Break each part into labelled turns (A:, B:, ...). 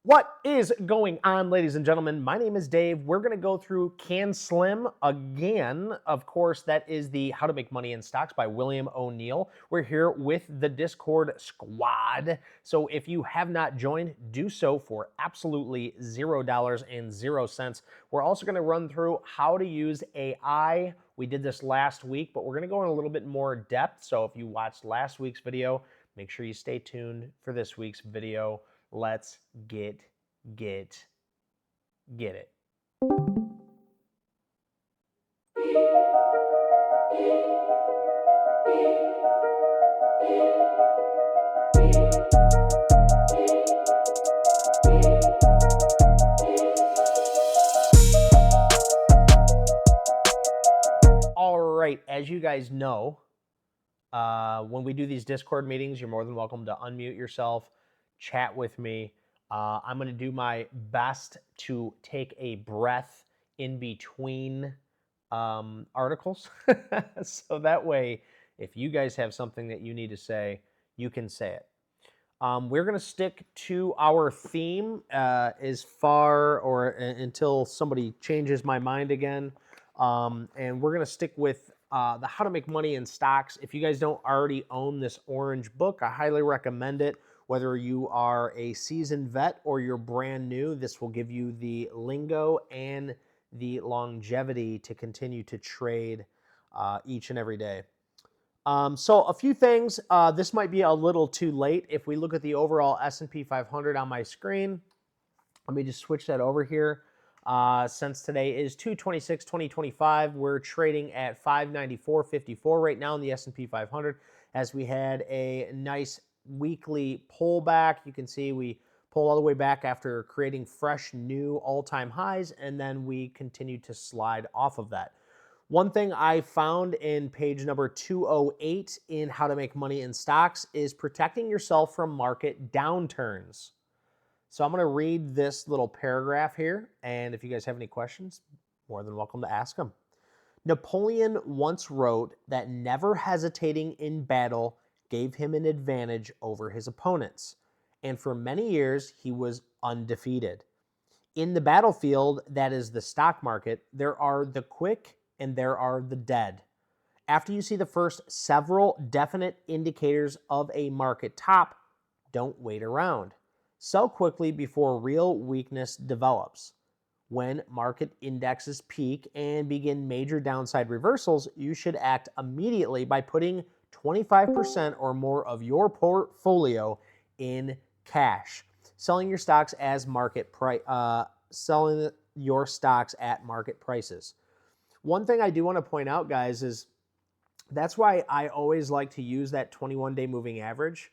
A: What is going on, ladies and gentlemen? My name is Dave. We're going to go through CANSLIM again. Of course, that is the How to Make Money in Stocks by William O'Neill. We're here with the Discord squad. So if you have not joined, do so for absolutely $0. We're also going to run through how to use AI. We did this last week, but we're going to go in a little bit more depth. So if you watched last week's video, make sure you stay tuned for this week's video. Let's get it. All right, as you guys know, when we do these Discord meetings, you're more than welcome to unmute yourself, chat with me. I'm going to do my best to take a breath in between articles. So that way, if you guys have something that you need to say, you can say it. We're going to stick to our theme as far or until somebody changes my mind again. And we're going to stick with the How to Make Money in Stocks. If you guys don't already own this orange book, I highly recommend it. Whether you are a seasoned vet or you're brand new, this will give you the lingo and the longevity to continue to trade each and every day. So a few things. This might be a little too late. If we look at the overall S&P 500 on my screen, let me just switch that over here. Since today is 2/26/2025, we're trading at 594.54 right now in the S&P 500 as we had a nice weekly pullback. You can see we pull all the way back after creating fresh new all-time highs, and then we continue to slide off of that. One thing I found in page number 208 in How to Make Money in Stocks is protecting yourself from market downturns. So I'm going to read this little paragraph here, and if you guys have any questions, more than welcome to ask them. Napoleon once wrote that never hesitating in battle gave him an advantage over his opponents, and for many years he was undefeated. In the battlefield, that is the stock market, there are the quick and there are the dead. After you see the first several definite indicators of a market top, don't wait around. Sell quickly before real weakness develops. When market indexes peak and begin major downside reversals, you should act immediately by putting 25% or more of your portfolio in cash. Selling your stocks as selling your stocks at market prices. One thing I do want to point out, guys, is that's why I always like to use that 21-day moving average,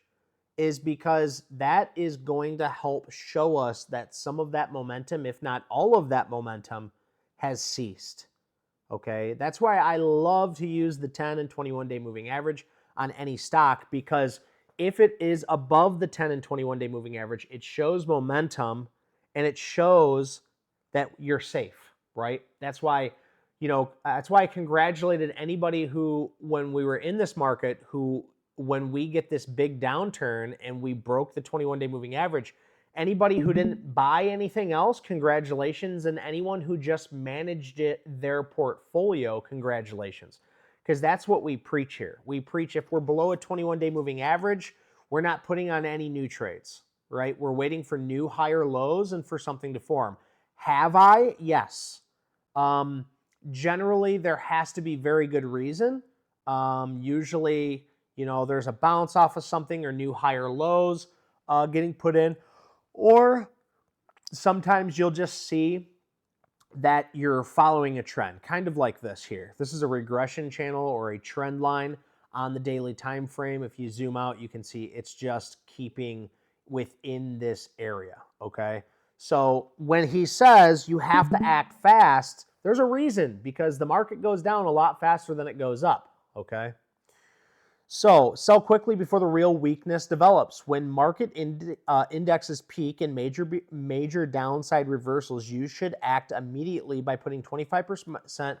A: is because that is going to help show us that some of that momentum, if not all of that momentum, has ceased. Okay, that's why I love to use the 10 and 21-day moving average on any stock, because if it is above the 10 and 21-day moving average, it shows momentum and it shows that you're safe, right? That's why, that's why I congratulated anybody who, when we were in this market, when we get this big downturn and we broke the 21-day moving average, anybody who didn't buy anything else, congratulations. And anyone who just managed their portfolio, congratulations. Because that's what we preach here. We preach if we're below a 21-day moving average, we're not putting on any new trades, right? We're waiting for new higher lows and for something to form. Have I? Yes. Generally, there has to be very good reason. Usually, there's a bounce off of something or new higher lows getting put in. Or sometimes you'll just see that you're following a trend, kind of like this here. This is a regression channel or a trend line on the daily time frame. If you zoom out, you can see it's just keeping within this area, okay? So when he says you have to act fast, there's a reason, because the market goes down a lot faster than it goes up, okay? So sell quickly before the real weakness develops. When market indexes peak and major downside reversals, you should act immediately by putting 25%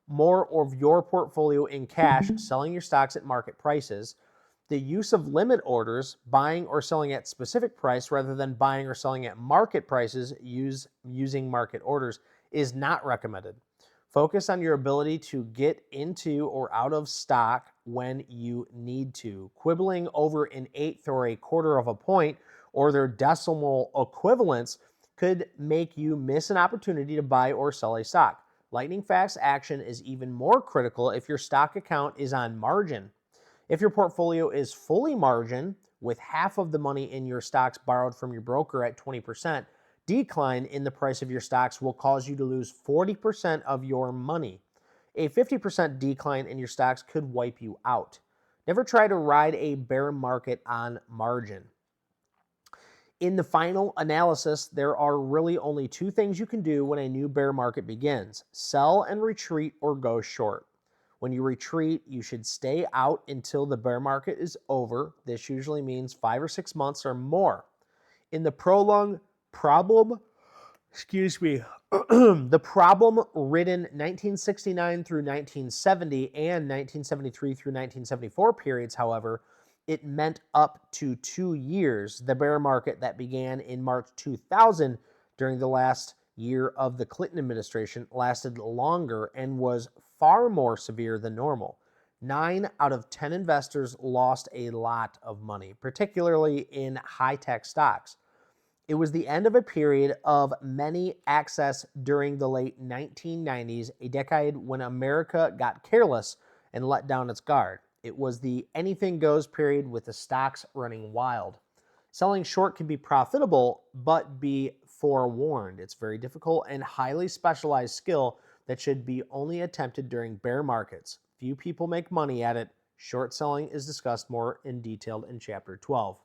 A: more of your portfolio in cash, selling your stocks at market prices. The use of limit orders, buying or selling at specific price rather than buying or selling at market prices using market orders, is not recommended. Focus on your ability to get into or out of stock when you need to. Quibbling over an eighth or a quarter of a point or their decimal equivalents could make you miss an opportunity to buy or sell a stock. Lightning fast action is even more critical if your stock account is on margin. If your portfolio is fully margin, with half of the money in your stocks borrowed from your broker at 20%, decline in the price of your stocks will cause you to lose 40% of your money. A 50% decline in your stocks could wipe you out. Never try to ride a bear market on margin. In the final analysis, there are really only two things you can do when a new bear market begins: sell and retreat or go short. When you retreat, you should stay out until the bear market is over. This usually means 5 or 6 months or more. In the the problem-ridden 1969 through 1970 and 1973 through 1974 periods, however, it meant up to 2 years. The bear market that began in March 2000 during the last year of the Clinton administration lasted longer and was far more severe than normal. 9 out of 10 investors lost a lot of money, particularly in high-tech stocks. It was the end of a period of many access during the late 1990s, a decade when America got careless and let down its guard. It was the anything goes period with the stocks running wild. Selling short can be profitable, but be forewarned. It's very difficult and highly specialized skill that should be only attempted during bear markets. Few people make money at it. Short selling is discussed more in detail in chapter 12.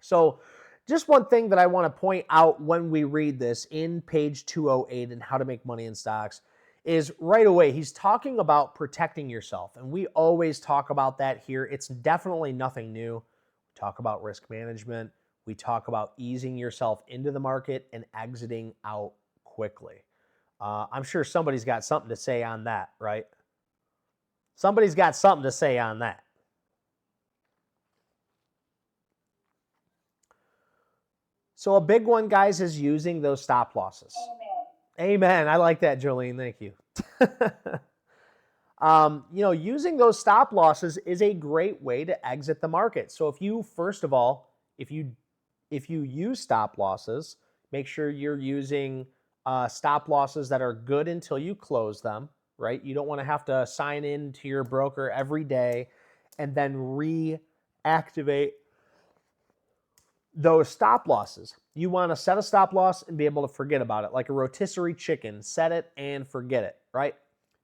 A: So just one thing that I want to point out when we read this in page 208 and how to make money in stocks is right away, he's talking about protecting yourself. And we always talk about that here. It's definitely nothing new. We talk about risk management. We talk about easing yourself into the market and exiting out quickly. I'm sure somebody's got something to say on that, right? Somebody's got something to say on that. So a big one, guys, is using those stop losses. Amen. I like that, Jolene. Thank you. Using those stop losses is a great way to exit the market. So if you, first of all, if you use stop losses, make sure you're using stop losses that are good until you close them, right? You don't want to have to sign in to your broker every day and then reactivate those stop losses. You want to set a stop loss and be able to forget about it, like a rotisserie chicken. Set it and forget it, right?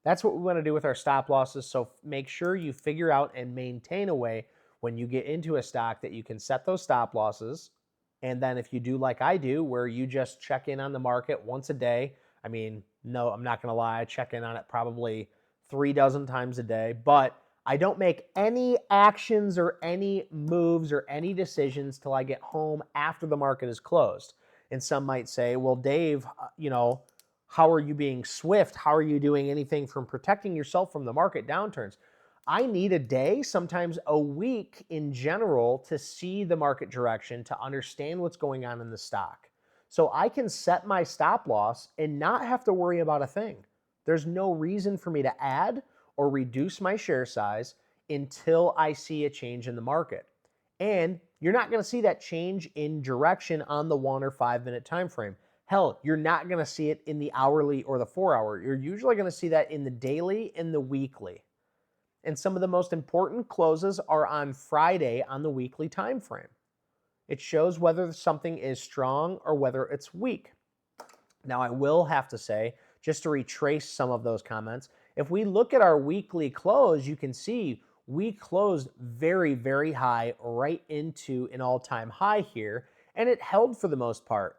A: That's what we want to do with our stop losses. So make sure you figure out and maintain a way when you get into a stock that you can set those stop losses. And then if you do like I do, where you just check in on the market once a day, I mean, no, I'm not going to lie, I check in on it probably 3 dozen times a day, but I don't make any actions or any moves or any decisions till I get home after the market is closed. And some might say, well, Dave, how are you being swift? How are you doing anything from protecting yourself from the market downturns? I need a day, sometimes a week in general, to see the market direction, to understand what's going on in the stock. So I can set my stop loss and not have to worry about a thing. There's no reason for me to add or reduce my share size until I see a change in the market. And you're not going to see that change in direction on the 1 or 5 minute time frame. Hell, you're not going to see it in the hourly or the 4 hour. You're usually going to see that in the daily and the weekly. And some of the most important closes are on Friday on the weekly time frame. It shows whether something is strong or whether it's weak. Now, I will have to say, just to retrace some of those comments, if we look at our weekly close, you can see we closed very, very high right into an all-time high here, and it held for the most part.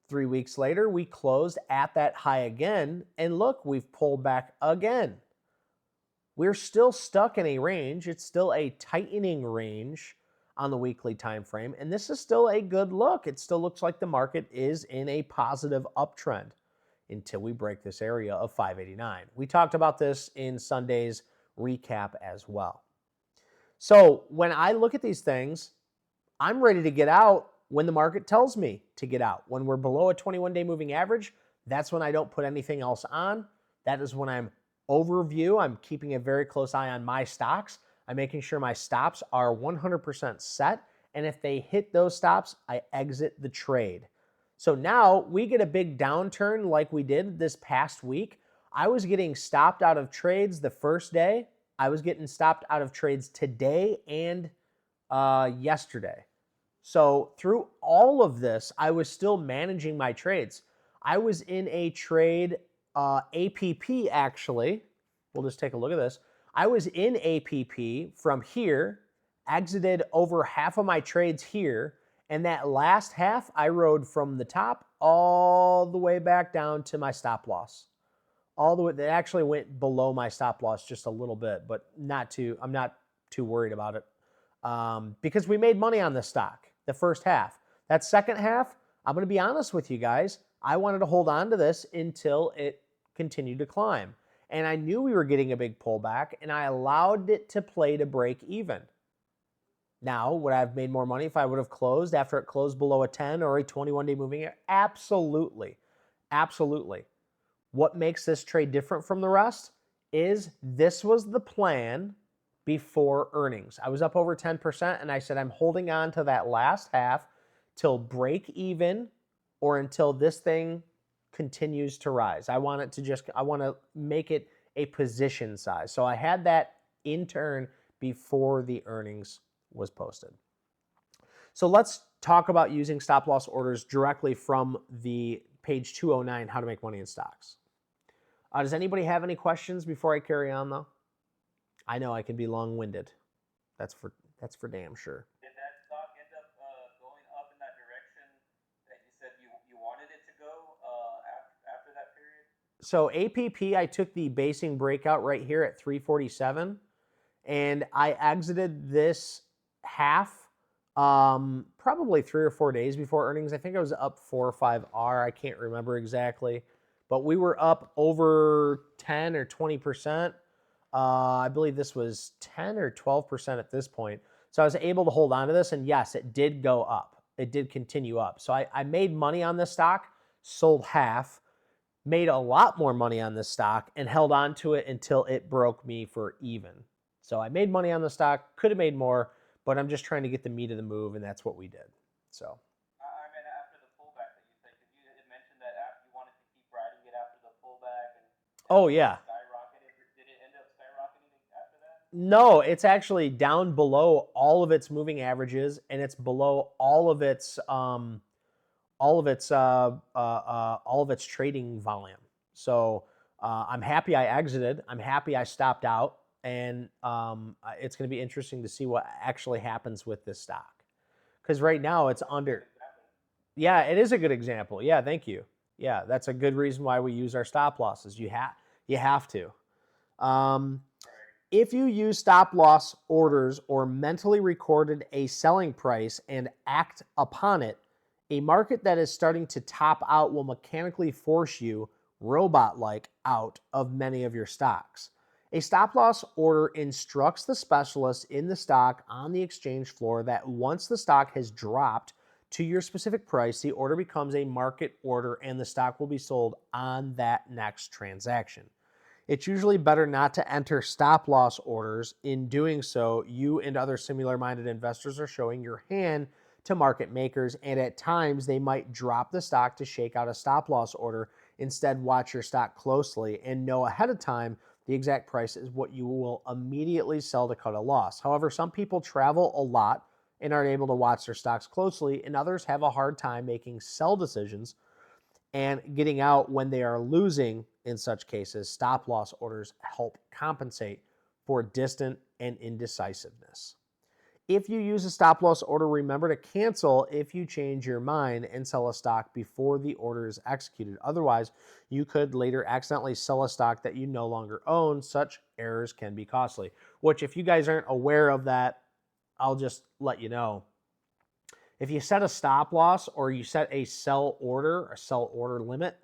A: 3 weeks later, we closed at that high again, and look, we've pulled back again. We're still stuck in a range. It's still a tightening range on the weekly time frame, and this is still a good look. It still looks like the market is in a positive uptrend until we break this area of 589. We talked about this in Sunday's recap as well. So when I look at these things, I'm ready to get out when the market tells me to get out. When we're below a 21-day moving average, that's when I don't put anything else on. That is when I'm overview. I'm keeping a very close eye on my stocks. I'm making sure my stops are 100% set. And if they hit those stops, I exit the trade. So now we get a big downturn like we did this past week. I was getting stopped out of trades the first day. I was getting stopped out of trades today and yesterday. So through all of this, I was still managing my trades. I was in a trade, APP actually. We'll just take a look at this. I was in APP from here, exited over half of my trades here, and that last half I rode from the top all the way back down to my stop loss. All the way, they actually went below my stop loss just a little bit, but I'm not too worried about it because we made money on this stock the first half. That second half, I'm going to be honest with you guys, I wanted to hold on to this until it continued to climb. And I knew we were getting a big pullback, and I allowed it to play to break even. Now, would I have made more money if I would have closed after it closed below a 10 or a 21-day moving average? Absolutely. Absolutely. What makes this trade different from the rest is this was the plan before earnings. I was up over 10%, and I said I'm holding on to that last half till break even or until this thing continues to rise. I want to make it a position size. So I had that in turn before the earnings was posted. So let's talk about using stop loss orders directly from the page 209, how to make money in stocks. Does anybody have any questions before I carry on though? I know I can be long-winded. That's for damn sure.
B: Did that stock end up going up in that direction that you said you wanted it to go after that period?
A: So APP, I took the basing breakout right here at 347, and I exited this half probably 3 or 4 days before earnings. I think I was up 4 or 5R. I can't remember exactly, but we were up over 10 or 20%. I believe this was 10 or 12% at this point. So I was able to hold on to this, and yes, it did go up. It did continue up. So I made money on this stock, sold half, made a lot more money on this stock, and held on to it until it broke me for even. So I made money on the stock, could have made more, but I'm just trying to get the meat of the move, and that's what we did. So.
B: I mean, after the pullback that you said, because you had mentioned that after you wanted to keep riding it after the pullback, and
A: Oh yeah.
B: skyrocketed. Did it end up skyrocketing after that?
A: No, it's actually down below all of its moving averages, and it's below all of its trading volume. So I'm happy I exited. I'm happy I stopped out, and it's going to be interesting to see what actually happens with this stock. Because right now it's under. Yeah, it is a good example. Yeah, thank you. Yeah, that's a good reason why we use our stop losses. You have to. If you use stop loss orders or mentally recorded a selling price and act upon it, a market that is starting to top out will mechanically force you, robot-like, out of many of your stocks. A stop loss order instructs the specialist in the stock on the exchange floor that once the stock has dropped to your specific price, the order becomes a market order and the stock will be sold on that next transaction. It's usually better not to enter stop loss orders. In doing so, you and other similar-minded investors are showing your hand to market makers, and at times they might drop the stock to shake out a stop loss order. Instead, watch your stock closely and know ahead of time the exact price is what you will immediately sell to cut a loss. However, some people travel a lot and aren't able to watch their stocks closely, and others have a hard time making sell decisions and getting out when they are losing. In such cases, stop loss orders help compensate for distance and indecisiveness. If you use a stop loss order, remember to cancel if you change your mind and sell a stock before the order is executed. Otherwise, you could later accidentally sell a stock that you no longer own. Such errors can be costly, which if you guys aren't aware of that, I'll just let you know. If you set a stop loss or you set a sell order limit,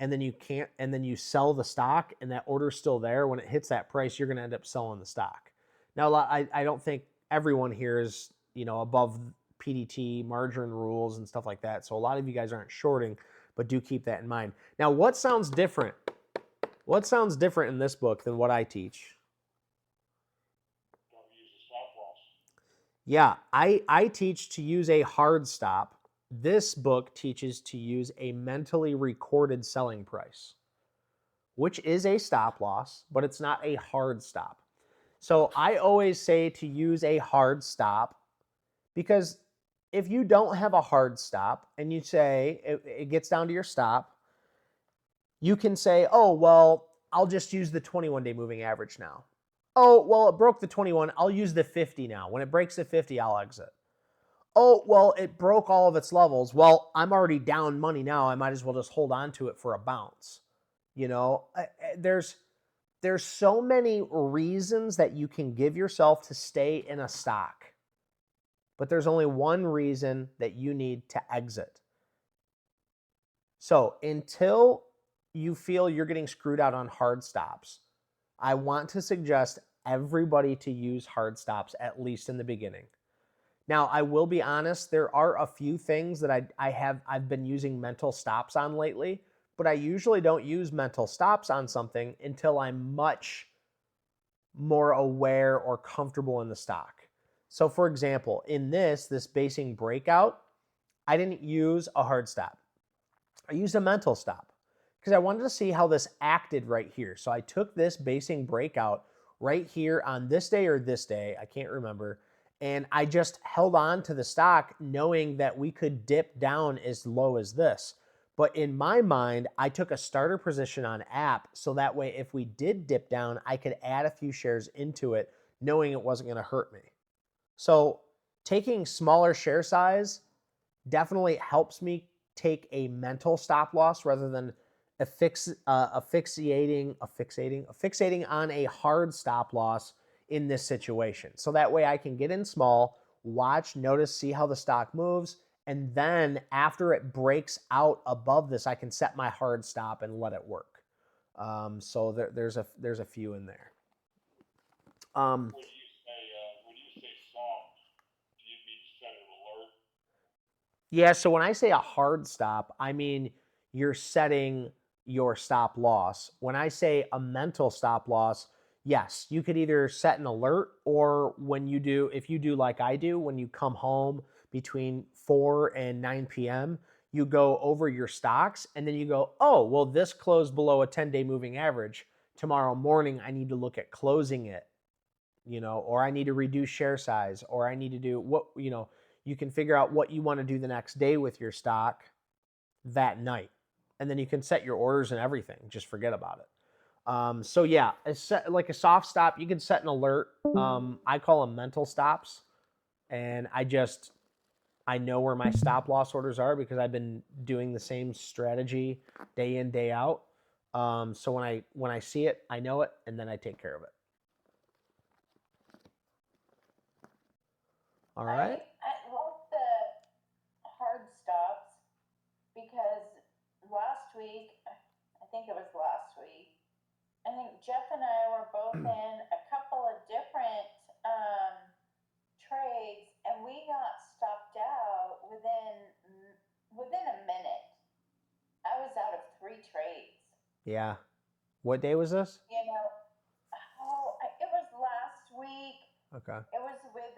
A: and then you sell the stock and that order's still there, when it hits that price, you're going to end up selling the stock. Now, I don't think everyone here is, above PDT margin rules and stuff like that. So a lot of you guys aren't shorting, but do keep that in mind. Now, what sounds different? What sounds different in this book than what I teach?
C: Don't use a stop loss.
A: Yeah, I teach to use a hard stop. This book teaches to use a mentally recorded selling price, which is a stop loss, but it's not a hard stop. So I always say to use a hard stop, because if you don't have a hard stop and you say it gets down to your stop, you can say, oh, well, I'll just use the 21-day moving average now. Oh, well, it broke the 21. I'll use the 50 now. When it breaks the 50, I'll exit. Oh, well, it broke all of its levels. Well, I'm already down money now. I might as well just hold on to it for a bounce. There's so many reasons that you can give yourself to stay in a stock, but there's only one reason that you need to exit. So until you feel you're getting screwed out on hard stops, I want to suggest everybody to use hard stops, at least in the beginning. Now, I will be honest, there are a few things that I've been using mental stops on lately, but I usually don't use mental stops on something until I'm much more aware or comfortable in the stock. So for example, in this basing breakout, I didn't use a hard stop. I used a mental stop because I wanted to see how this acted right here. So I took this basing breakout right here on this day or this day, I can't remember, and I just held on to the stock knowing that we could dip down as low as this. But in my mind, I took a starter position on app so that way if we did dip down, I could add a few shares into it knowing it wasn't going to hurt me. So taking smaller share size definitely helps me take a mental stop loss rather than fixating on a hard stop loss in this situation. So that way I can get in small, watch, notice, see how the stock moves, and then after it breaks out above this, I can set my hard stop and let it work. So there's a few in there.
C: When you say soft, do you mean set an alert?
A: Yeah, so when I say a hard stop, I mean you're setting your stop loss. When I say a mental stop loss, yes, you could either set an alert, or if you do like I do, when you come home between 4 and 9 p.m., you go over your stocks and then you go, oh, well, this closed below a 10-day moving average. Tomorrow morning, I need to look at closing it, or I need to reduce share size, or I need to do what, you can figure out what you want to do the next day with your stock that night. And then you can set your orders and everything. Just forget about it. So yeah, like a soft stop, you can set an alert. I call them mental stops. And I know where my stop loss orders are because I've been doing the same strategy day in, day out. So when I see it, I know it, and then I take care of it. All right.
D: I love the hard stops because last week, I think it was last week, I think Jeff and I were both in a couple of different trades, and we got stopped out within a minute. I was out of 3 trades.
A: Yeah. What day was this?
D: It was last week.
A: Okay.
D: It was with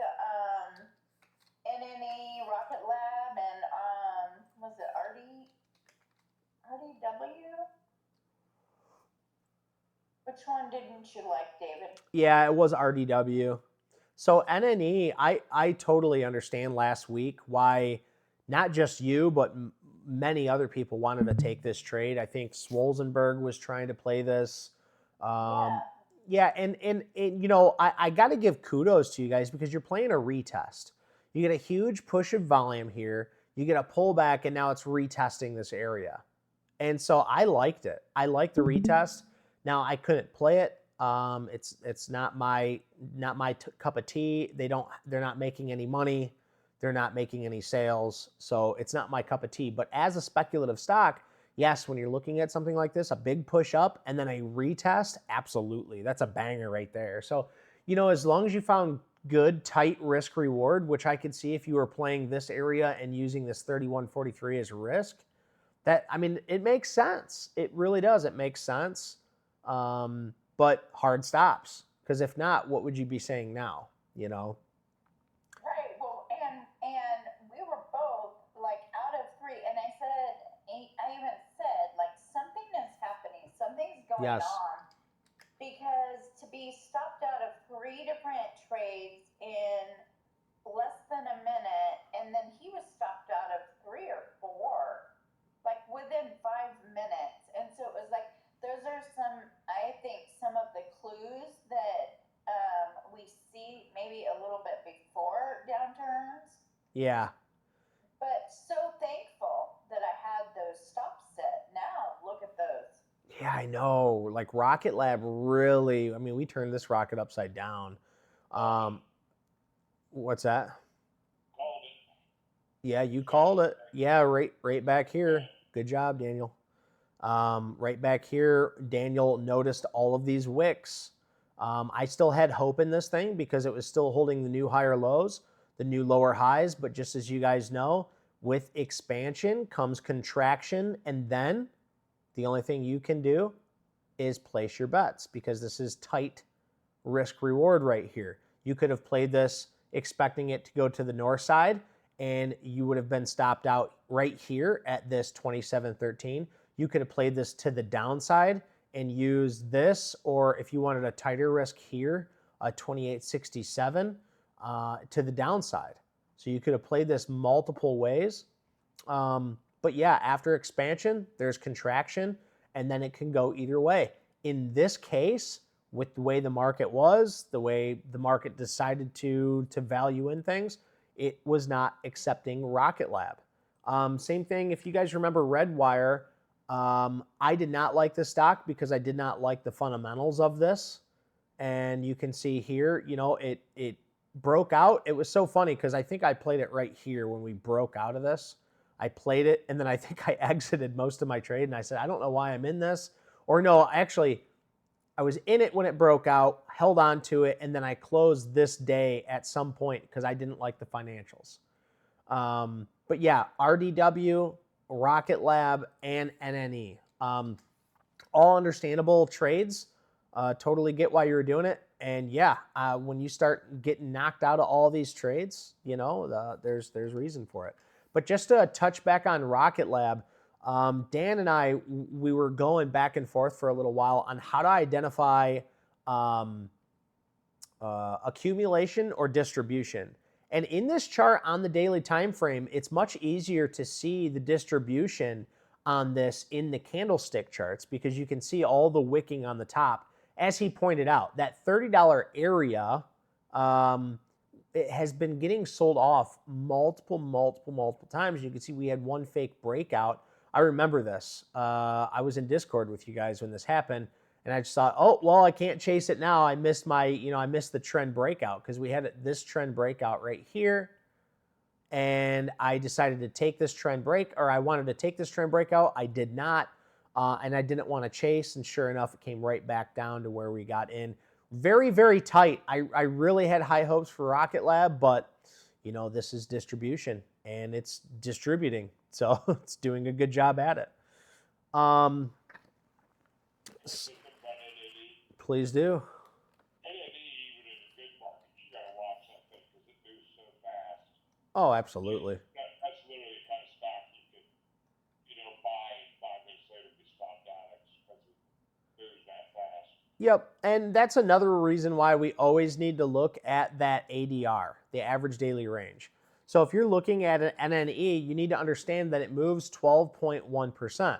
D: NNE Rocket Lab and was it RDW? Which one didn't you like, David?
A: Yeah, it was RDW. So NNE, I totally understand last week why not just you, but many other people wanted to take this trade. I think Swolzenberg was trying to play this. Yeah, and I got to give kudos to you guys because you're playing a retest. You get a huge push of volume here. You get a pullback, and now it's retesting this area. And so I liked it. I liked the retest. Now I couldn't play it. It's not my cup of tea. They're not making any money. They're not making any sales. So it's not my cup of tea. But as a speculative stock, yes, when you're looking at something like this, a big push up and then a retest, absolutely. That's a banger right there. So, as long as you found good, tight risk reward, which I could see if you were playing this area and using this 31.43 as risk. That, I mean, it makes sense. It really does. It makes sense. But hard stops. Because if not, what would you be saying now? You know?
D: Right. Well, and we were both like out of three, and I even said like something is happening, something's going
A: Yes.
D: on, because to be stopped out of 3 different trades in less than a minute, and then he was stopped out of 3 or 4, like within 5 minutes, and so it was like those are I think some of the clues that we see maybe a little bit before downturns.
A: Yeah.
D: But so thankful that I had those stops set. Now look at those.
A: Yeah, I know. Like Rocket Lab really, I mean, we turned this rocket upside down. What's that?
C: Called it.
A: Yeah, you called it. Yeah, right back here. Good job, Daniel. Right back here, Daniel noticed all of these wicks. I still had hope in this thing because it was still holding the new higher lows, the new lower highs. But just as you guys know, with expansion comes contraction. And then the only thing you can do is place your bets because this is tight risk reward right here. You could have played this expecting it to go to the north side, and you would have been stopped out right here at this 27.13. You could have played this to the downside and used this, or if you wanted a tighter risk here, a 28.67 to the downside. So you could have played this multiple ways. But yeah, after expansion, there's contraction, and then it can go either way. In this case, with the way the market was, the way the market decided to value in things, it was not accepting Rocket Lab. Same thing, if you guys remember Redwire, I did not like the stock because I did not like the fundamentals of this. And you can see here, you know, it broke out. It was so funny because I think I played it right here when we broke out of this. I played it, and then I think I exited most of my trade, and I said, I don't know why I'm in this. Or no, actually, I was in it when it broke out, held on to it, and then I closed this day at some point because I didn't like the financials. But yeah, RDW, Rocket Lab, and NNE. All understandable trades. Totally get why you were doing it. And yeah, when you start getting knocked out of all these trades, you know, there's reason for it. But just to touch back on Rocket Lab, Dan and I, we were going back and forth for a little while on how to identify accumulation or distribution. And in this chart on the daily time frame, it's much easier to see the distribution on this in the candlestick charts because you can see all the wicking on the top. As he pointed out, that $30 area it has been getting sold off multiple times. You can see we had one fake breakout. I remember this. I was in Discord with you guys when this happened, and I just thought, oh, well, I can't chase it now. I missed I missed the trend breakout because we had this trend breakout right here, and I decided to take this trend break, or I wanted to take this trend breakout. I did not, and I didn't want to chase, and sure enough, it came right back down to where we got in. Very, very tight. I really had high hopes for Rocket Lab, but, you know, this is distribution, and it's distributing. So it's doing a good job at it. Please do.
C: Even in a good market, you gotta watch that thing because it moves so fast.
A: Oh, absolutely.
C: That's literally the kind of stock you could, buy 5 minutes later be stopped out because it moves that fast.
A: Yep, and that's another reason why we always need to look at that ADR, the average daily range. So if you're looking at an NNE, you need to understand that it moves 12.1%.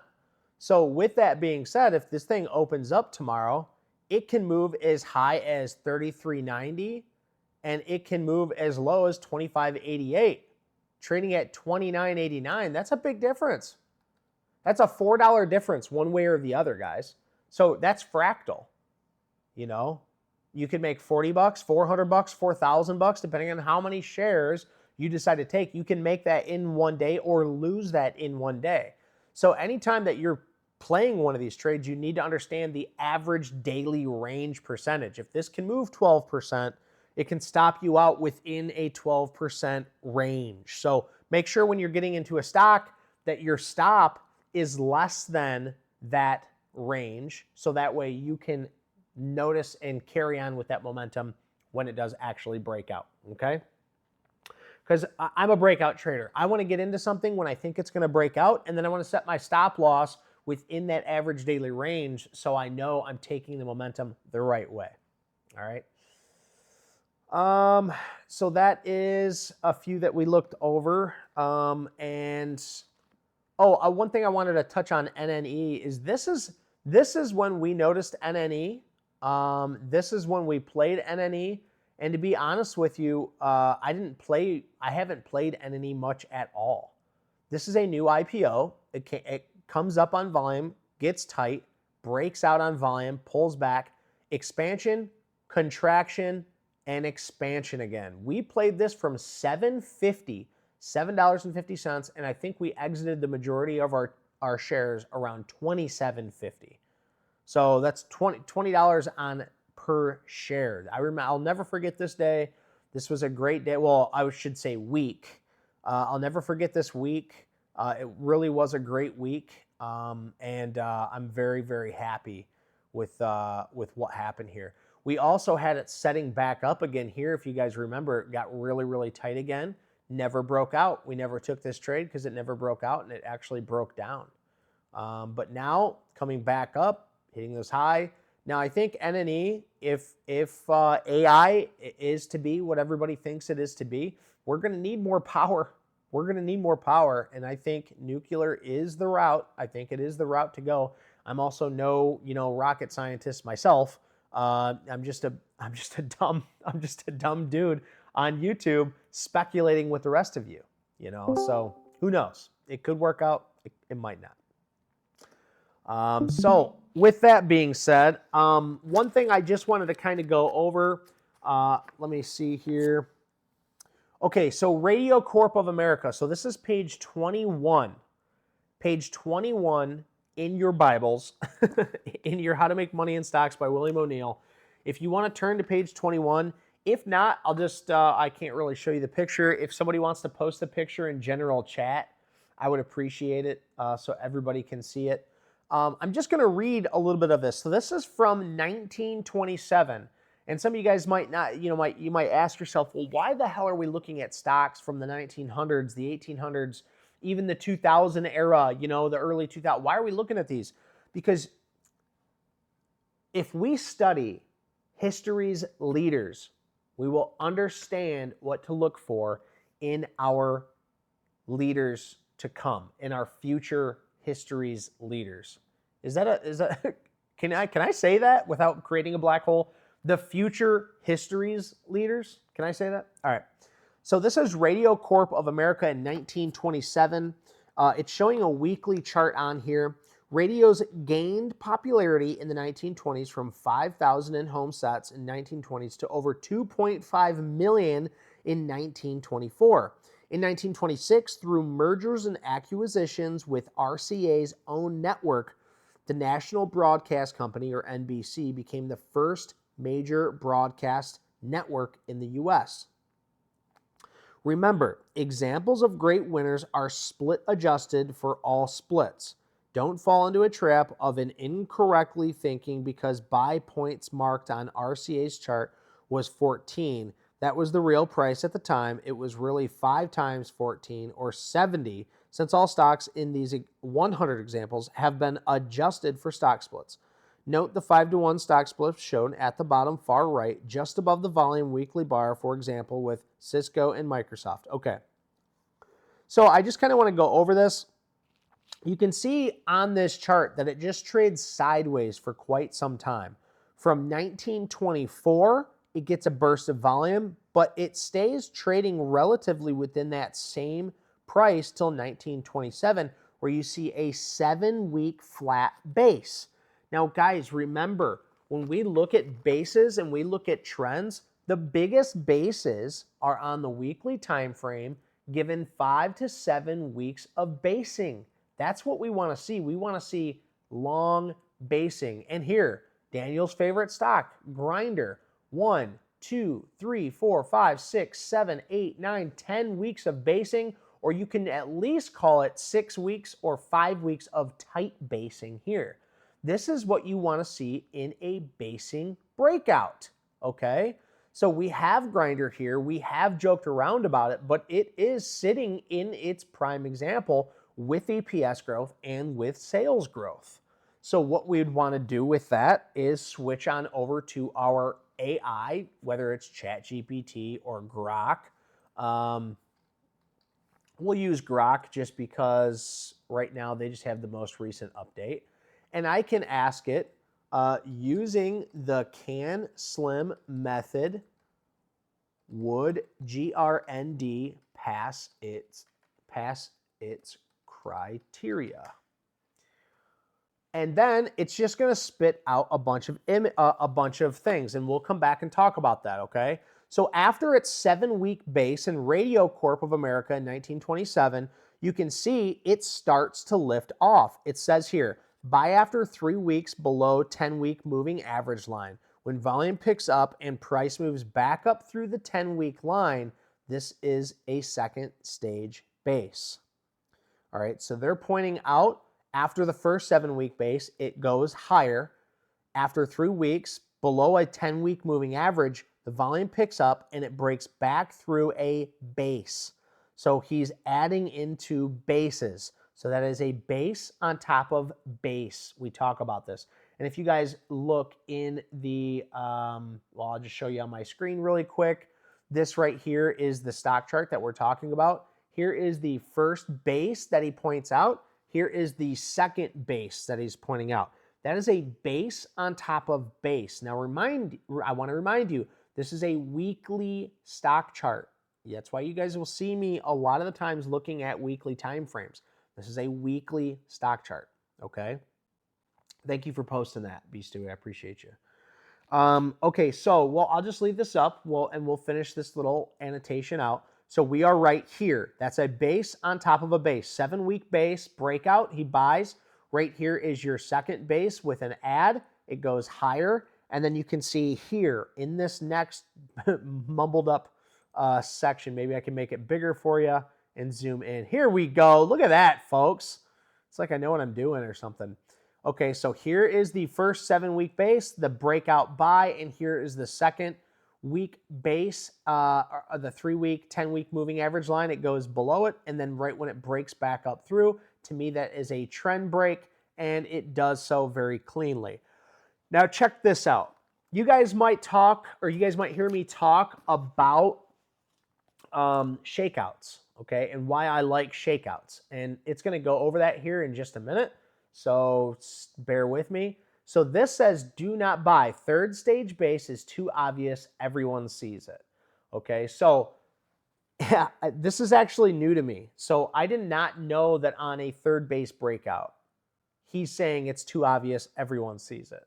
A: So with that being said, if this thing opens up tomorrow, it can move as high as 33.90 and it can move as low as 25.88. Trading at 29.89, that's a big difference. That's a $4 difference one way or the other, guys. So that's fractal. You know, you could make $40, $400, $4,000, depending on how many shares you decide to take. You can make that in one day or lose that in one day. So anytime that you're playing one of these trades, you need to understand the average daily range percentage. If this can move 12%, It can stop you out within a 12% range. So make sure when you're getting into a stock that your stop is less than that range. So that way you can notice and carry on with that momentum when it does actually break out, okay? Because I'm a breakout trader. I want to get into something when I think it's going to break out, and then I want to set my stop loss within that average daily range so I know I'm taking the momentum the right way. All right. So that is a few that we looked over. One thing I wanted to touch on NNE is this is when we noticed NNE. This is when we played NNE. And to be honest with you, I haven't played NNE much at all. This is a new IPO. It comes up on volume, gets tight, breaks out on volume, pulls back, expansion, contraction, and expansion again. We played this from $7.50, and I think we exited the majority of our shares around $27.50. So that's $20 on per share. I'll never forget this day. This was a great day. Well, I should say week. I'll never forget this week. It really was a great week, and I'm very, very happy with what happened here. We also had it setting back up again here. If you guys remember, it got really, really tight again. Never broke out. We never took this trade because it never broke out, and it actually broke down. But now coming back up, hitting this high. Now I think NNE, if AI is to be what everybody thinks it is to be, we're going to need more power. We're going to need more power, and I think nuclear is the route. I think it is the route to go. I'm also no rocket scientist myself. I'm just a dumb dude on YouTube speculating with the rest of you. So who knows? It could work out. It might not. So with that being said, one thing I just wanted to kind of go over, let me see here. Okay, so Radio Corp of America. So this is page 21. Page 21 in your Bibles, in your How to Make Money in Stocks by William O'Neill. If you want to turn to page 21, if not, I'll just, I can't really show you the picture. If somebody wants to post the picture in general chat, I would appreciate it so everybody can see it. I'm just going to read a little bit of this. So this is from 1927. And some of you guys might not, you might ask yourself, well, why the hell are we looking at stocks from the 1900s, the 1800s, even the 2000 era, the early 2000s? Why are we looking at these? Because if we study history's leaders, we will understand what to look for in our leaders to come, in our future history's leaders. Can I say that without creating a black hole? The future history's leaders. Can I say that? All right. So this is Radio Corp of America in 1927. It's showing a weekly chart on here. Radios gained popularity in the 1920s from 5,000 in home sets in 1920s to over 2.5 million in 1924. In 1926, through mergers and acquisitions with RCA's own network, the National Broadcast Company, or NBC, became the first major broadcast network in the U.S. Remember, examples of great winners are split adjusted for all splits. Don't fall into a trap of an incorrectly thinking because buy points marked on RCA's chart was 14. That was the real price at the time. It was really 5 times 14 or 70, since all stocks in these 100 examples have been adjusted for stock splits. Note the 5-to-1 stock split shown at the bottom far right, just above the volume weekly bar, for example, with Cisco and Microsoft. Okay. So I just kind of want to go over this. You can see on this chart that it just trades sideways for quite some time. From 1924, it gets a burst of volume, but it stays trading relatively within that same price till 1927, where you see a 7-week flat base. Now, guys, remember, when we look at bases and we look at trends, the biggest bases are on the weekly time frame, given 5 to 7 weeks of basing. That's what we want to see. We want to see long basing. And here, Daniel's favorite stock, Grindr, 1, 2, 3, 4, 5, 6, 7, 8, 9, 10 weeks of basing, or you can at least call it 6 weeks or 5 weeks of tight basing here. This is what you want to see in a basing breakout, okay? So we have Grinder here. We have joked around about it, but it is sitting in its prime example with EPS growth and with sales growth. So what we'd want to do with that is switch on over to our AI, whether it's ChatGPT or Grok. We'll use Grok just because right now they just have the most recent update. And I can ask it using the CANSLIM method, would GRND pass its criteria? And then it's just going to spit out a bunch of things, and we'll come back and talk about that, okay? So after its 7-week base in Radio Corp of America in 1927, you can see it starts to lift off. It says here, buy after 3 weeks below 10-week moving average line. When volume picks up and price moves back up through the 10-week line, this is a second stage base. All right, so they're pointing out after the first 7-week base, it goes higher. After 3 weeks, below a 10-week moving average, the volume picks up and it breaks back through a base. So he's adding into bases. So that is a base on top of base. We talk about this. And if you guys look in the, well, I'll just show you on my screen really quick. This right here is the stock chart that we're talking about. Here is the first base that he points out. Here is the second base that he's pointing out. That is a base on top of base. Now I want to remind you, this is a weekly stock chart. That's why you guys will see me a lot of the times looking at weekly time frames. This is a weekly stock chart, okay? Thank you for posting that, B-Stewie. I appreciate you. Okay, so, well, I'll just leave this up, and we'll finish this little annotation out. So we are right here. That's a base on top of a base. 7-week base, breakout, he buys. Right here is your second base with an add. It goes higher. And then you can see here in this next mumbled up section, maybe I can make it bigger for you and zoom in. Here we go. Look at that, folks. It's like I know what I'm doing or something. Okay, so here is the first 7-week base, the breakout buy, and here is the second week base, the 3-week, 10-week moving average line. It goes below it, and then right when it breaks back up through, to me that is a trend break, and it does so very cleanly. Now check this out. You guys might hear me talk about shakeouts, okay, and why I like shakeouts. And it's going to go over that here in just a minute, so bear with me. So this says do not buy. Third stage base is too obvious. Everyone sees it. Okay, so yeah, this is actually new to me. So I did not know that on a third base breakout, he's saying it's too obvious. Everyone sees it.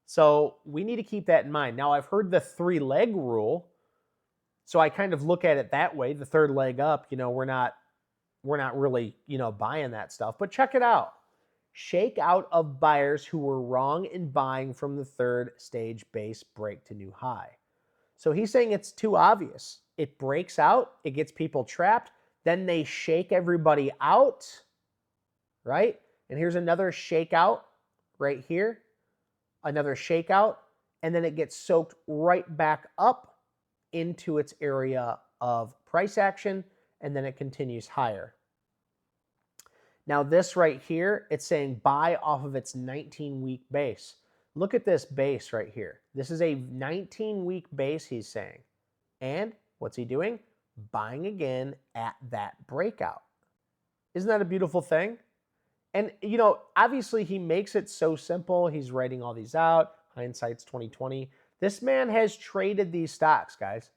A: So we need to keep that in mind. Now I've heard the 3-leg rule. So I kind of look at it that way. The third leg up, we're not really, buying that stuff. But check it out. Shake out of buyers who were wrong in buying from the third stage base break to new high. So he's saying it's too obvious. It breaks out, it gets people trapped, then they shake everybody out, right? And here's another shakeout right here, another shakeout, and then it gets soaked right back up into its area of price action, and then it continues higher. Now this right here, it's saying buy off of its 19-week base. Look at this base right here. This is a 19-week base, he's saying. And what's he doing? Buying again at that breakout. Isn't that a beautiful thing? And, obviously he makes it so simple. He's writing all these out. Hindsight's 2020. This man has traded these stocks, guys.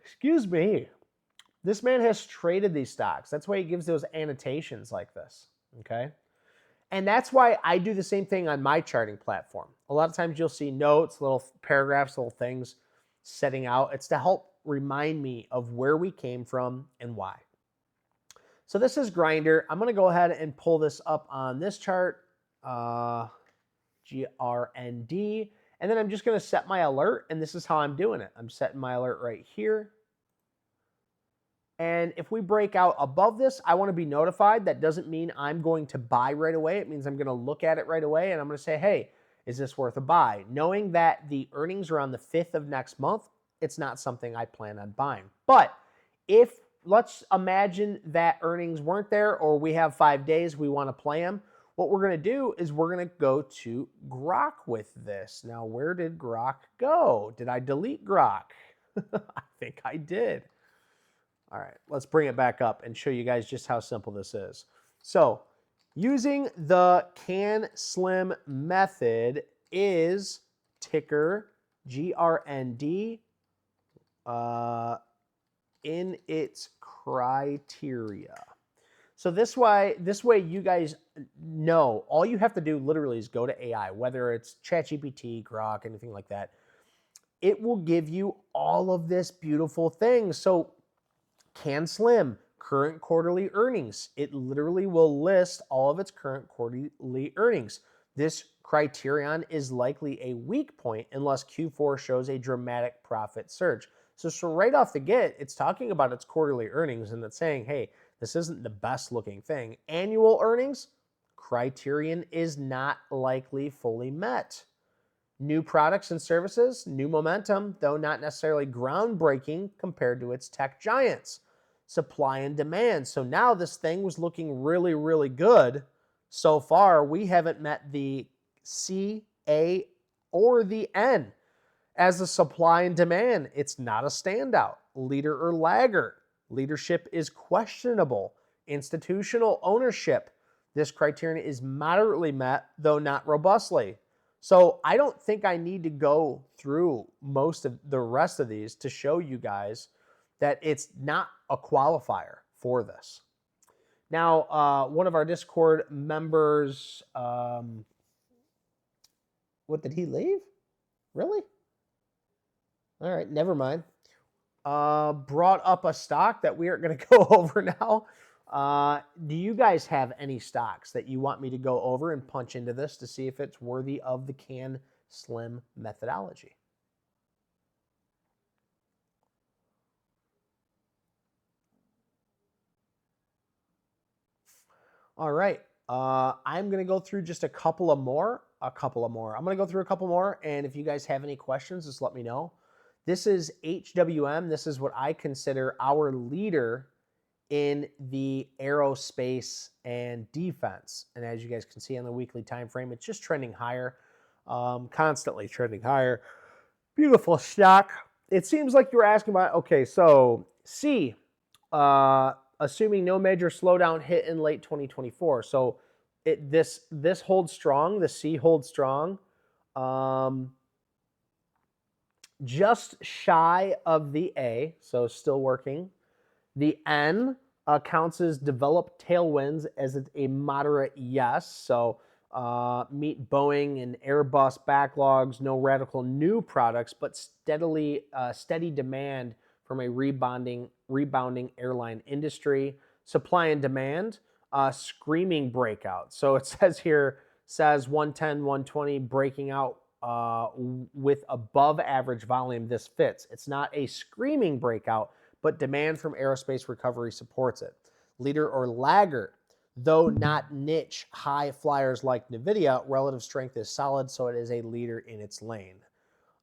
A: Excuse me. This man has traded these stocks. That's why he gives those annotations like this, okay? And that's why I do the same thing on my charting platform. A lot of times you'll see notes, little paragraphs, little things setting out. It's to help remind me of where we came from and why. So this is Grinder. I'm going to go ahead and pull this up on this chart, GRND. And then I'm just going to set my alert, and this is how I'm doing it. I'm setting my alert right here. And if we break out above this, I want to be notified. That doesn't mean I'm going to buy right away. It means I'm going to look at it right away, and I'm going to say, hey, is this worth a buy? Knowing that the earnings are on the 5th of next month, it's not something I plan on buying. But if, let's imagine that earnings weren't there, or we have 5 days, we want to play them, what we're going to do is we're going to go to Grok with this. Now, where did Grok go? Did I delete Grok? I think I did. All right, let's bring it back up and show you guys just how simple this is. So using the CANSLIM method is ticker GRND in its criteria. So this way you guys know, all you have to do literally is go to AI, whether it's ChatGPT, Grok, anything like that. It will give you all of this beautiful thing. So CANSLIM, current quarterly earnings. It literally will list all of its current quarterly earnings. This criterion is likely a weak point unless Q4 shows a dramatic profit surge. So right off the get, it's talking about its quarterly earnings, and it's saying, hey, this isn't the best looking thing. Annual earnings, criterion is not likely fully met. New products and services, new momentum, though not necessarily groundbreaking compared to its tech giants. Supply and demand. So now this thing was looking really, really good. So far, we haven't met the C, A, or the N. As a supply and demand, it's not a standout. Leader or laggard. Leadership is questionable. Institutional ownership. This criterion is moderately met, though not robustly. So I don't think I need to go through most of the rest of these to show you guys that it's not a qualifier for this. Now, one of our Discord members, what, did he leave? Really? All right, never mind. Brought up a stock that we aren't going to go over now. Do you guys have any stocks that you want me to go over and punch into this to see if it's worthy of the CANSLIM methodology? All right. I'm going to go through just a couple more. I'm going to go through a couple more, and if you guys have any questions, just let me know. This is HWM. This is what I consider our leader in the aerospace and defense. And as you guys can see on the weekly time frame, it's just trending higher, constantly trending higher. Beautiful stock. It seems like you were asking about, okay, so C, assuming no major slowdown hit in late 2024. So this holds strong. The C holds strong. Just shy of the A, so still working. The N counts as developed tailwinds as a moderate yes. So meet Boeing and Airbus backlogs, no radical new products, but steady demand from a rebounding airline industry. Supply and demand, screaming breakout. So it says 110, 120 breaking out with above average volume. This fits. It's not a screaming breakout, but demand from aerospace recovery supports it. Leader or laggard, though not niche high flyers like NVIDIA, relative strength is solid, so it is a leader in its lane.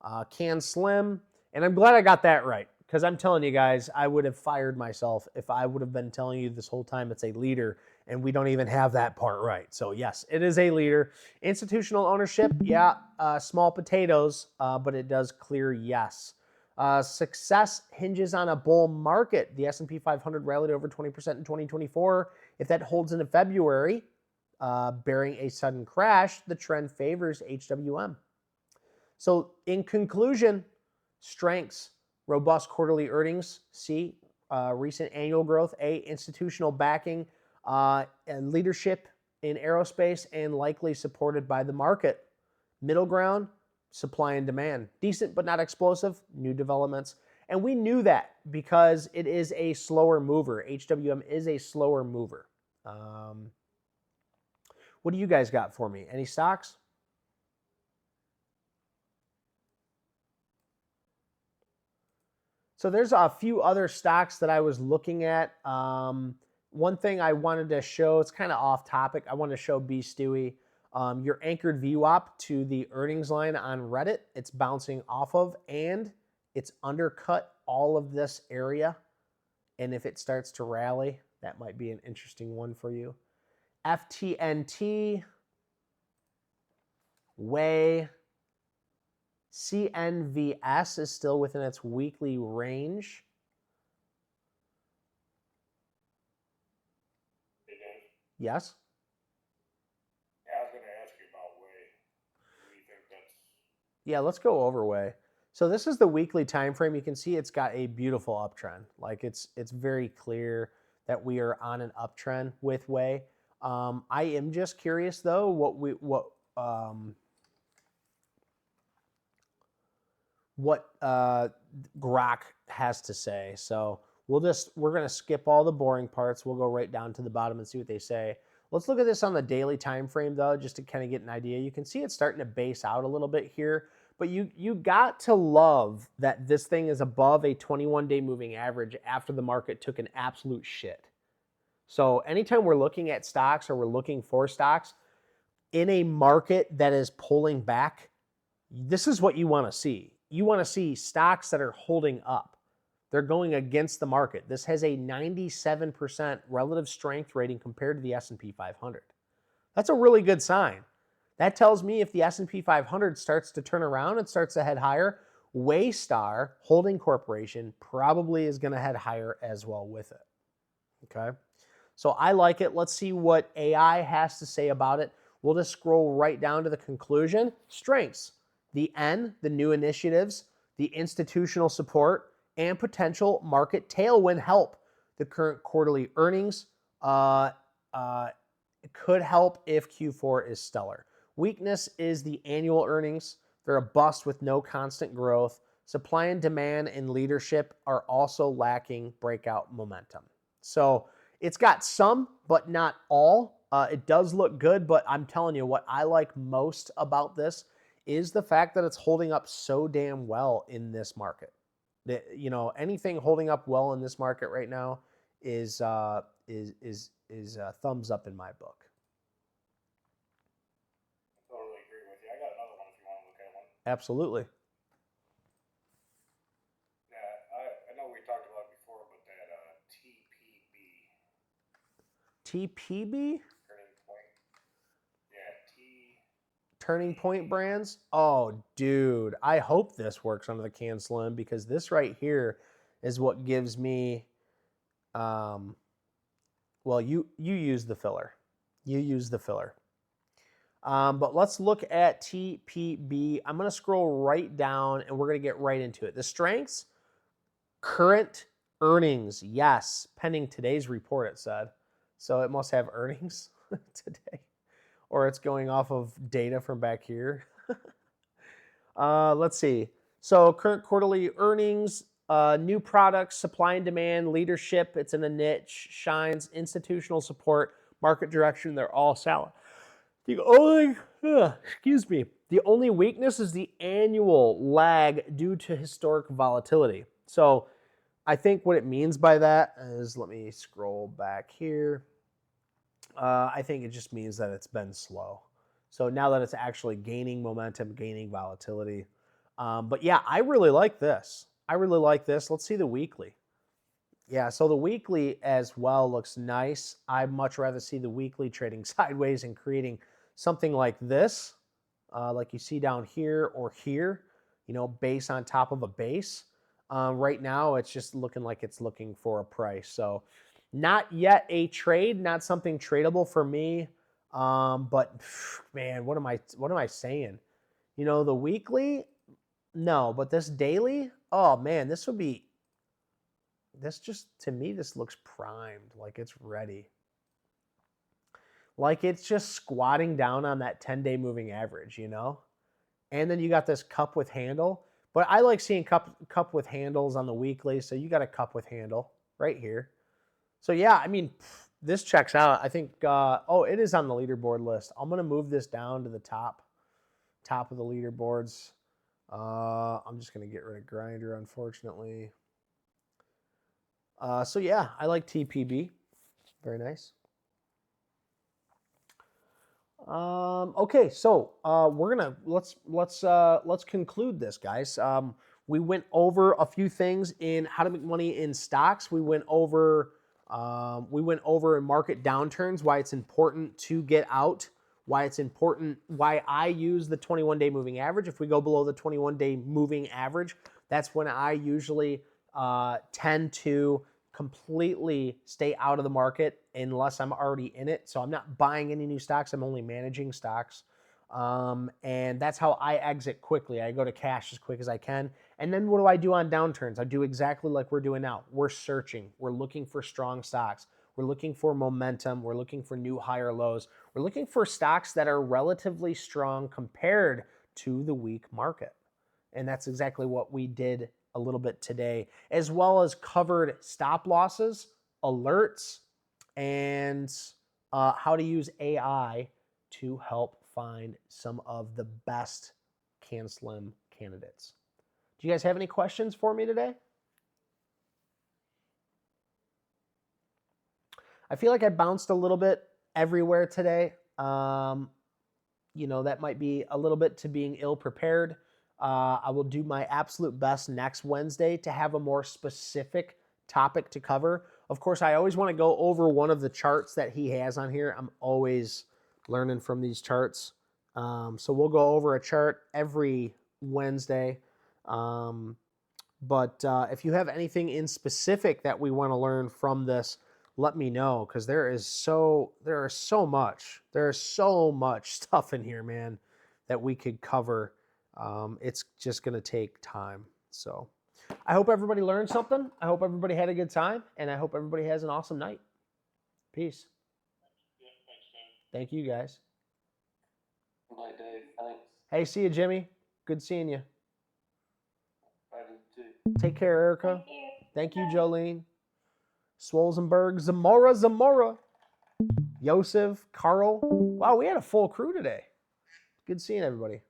A: CANSLIM, and I'm glad I got that right, because I'm telling you guys, I would have fired myself if I would have been telling you this whole time it's a leader, and we don't even have that part right. So yes, it is a leader. Institutional ownership, yeah, small potatoes, but it does clear yes. Success hinges on a bull market. The S&P 500 rallied over 20% in 2024. If that holds into February, bearing a sudden crash, the trend favors HWM. So in conclusion, strengths, robust quarterly earnings, C, recent annual growth, A, institutional backing, and leadership in aerospace, and likely supported by the market. Middle ground, supply and demand. Decent but not explosive, new developments. And we knew that because it is a slower mover. HWM is a slower mover. What do you guys got for me? Any stocks? So there's a few other stocks that I was looking at. One thing I wanted to show, it's kind of off topic. I wanted to show B. Stewie. Your anchored VWAP to the earnings line on Reddit, it's bouncing off of, and it's undercut all of this area. And if it starts to rally, that might be an interesting one for you. FTNT, WAY, CNVS is still within its weekly range.
C: Hey, Dave.
A: Yes?
C: Yeah, I was going to ask you about Way. Do you think that's...
A: Yeah, let's go over WAY. So this is the weekly time frame. You can see it's got a beautiful uptrend. Like it's very clear that we are on an uptrend with WAY. I am just curious though what Grok has to say. So we're gonna skip all the boring parts. We'll go right down to the bottom and see what they say. Let's look at this on the daily time frame though, just to kind of get an idea. You can see it's starting to base out a little bit here, but you got to love that this thing is above a 21-day moving average after the market took an absolute shit. So anytime we're looking at stocks or we're looking for stocks in a market that is pulling back, this is what you want to see. You want to see stocks that are holding up. They're going against the market. This has a 97% relative strength rating compared to the S&P 500. That's a really good sign. That tells me if the S&P 500 starts to turn around and starts to head higher, Waystar Holding Corporation probably is going to head higher as well with it. Okay? So I like it. Let's see what AI has to say about it. We'll just scroll right down to the conclusion. Strengths. The N, the new initiatives, the institutional support, and potential market tailwind help. The current quarterly earnings could help if Q4 is stellar. Weakness is the annual earnings. They're a bust with no constant growth. Supply and demand and leadership are also lacking breakout momentum. So it's got some, but not all. It does look good, but I'm telling you what I like most about this is the fact that it's holding up so damn well in this market. Anything holding up well in this market right now is thumbs up in my book.
C: I totally agree with you. I got another one if you want to look at one.
A: Absolutely.
C: Yeah, I know we talked about it before, but that TPB.
A: TPB?
C: Turning Point. Yeah,
A: Turning Point Brands. Oh, dude, I hope this works under the CANSLIM because this right here is what gives me. Well, you use the filler. You use the filler. But let's look at TPB. I'm going to scroll right down and we're going to get right into it. The strengths, current earnings. Yes, pending today's report, it said. So it must have earnings today. Or it's going off of data from back here. Let's see. So current quarterly earnings, new products, supply and demand, leadership, it's in a niche, shines, institutional support, market direction, they're all solid. The only weakness is the annual lag due to historic volatility. So I think what it means by that is, let me scroll back here. I think it just means that it's been slow. So now that it's actually gaining momentum, gaining volatility. But yeah, I really like this. Let's see the weekly. Yeah, so the weekly as well looks nice. I'd much rather see the weekly trading sideways and creating something like this, like you see down here or here, base on top of a base. Right now, it's just looking like it's looking for a price. So not yet a trade, not something tradable for me. But man, what am I saying? The weekly, no, but this daily, oh man, to me, this looks primed, like it's ready. Like it's just squatting down on that 10-day moving average, And then you got this cup with handle. But I like seeing cup with handles on the weekly. So you got a cup with handle right here. So yeah, I mean, this checks out. I think, it is on the leaderboard list. I'm going to move this down to the top of the leaderboards. I'm just going to get rid of Grinder, unfortunately. So yeah, I like TPB. Very nice. Okay, so we're gonna let's conclude this, guys. We went over a few things in how to make money in stocks. We went over in market downturns, why it's important to get out, why it's important, why I use the 21-day moving average. If we go below the 21-day moving average, that's when I usually tend to completely stay out of the market unless I'm already in it. So I'm not buying any new stocks. I'm only managing stocks. And that's how I exit quickly. I go to cash as quick as I can. And then what do I do on downturns? I do exactly like we're doing now. We're searching. We're looking for strong stocks. We're looking for momentum. We're looking for new higher lows. We're looking for stocks that are relatively strong compared to the weak market. And that's exactly what we did a little bit today, as well as covered stop losses, alerts, and how to use AI to help find some of the best CANSLIM candidates. Do you guys have any questions for me today? I feel like I bounced a little bit everywhere today. You know, that might be a little bit to being ill prepared. I will do my absolute best next Wednesday to have a more specific topic to cover. Of course, I always want to go over one of the charts that he has on here. I'm always learning from these charts. So we'll go over a chart every Wednesday. But if you have anything in specific that we want to learn from this, let me know, because there is so much stuff in here, man, that we could cover. It's just going to take time. So I hope everybody learned something. I hope everybody had a good time, and I hope everybody has an awesome night. Peace.
C: Yeah, thanks, Dave.
A: Thank you, guys.
B: Good night, Dave. Thanks.
A: Hey, see you, Jimmy. Good seeing you.
B: Bye, you too.
A: Take care, Erica.
D: Thank you.
A: Thank you, Jolene. Swolzenberg, Zamora, Yosef, Carl. Wow, we had a full crew today. Good seeing everybody.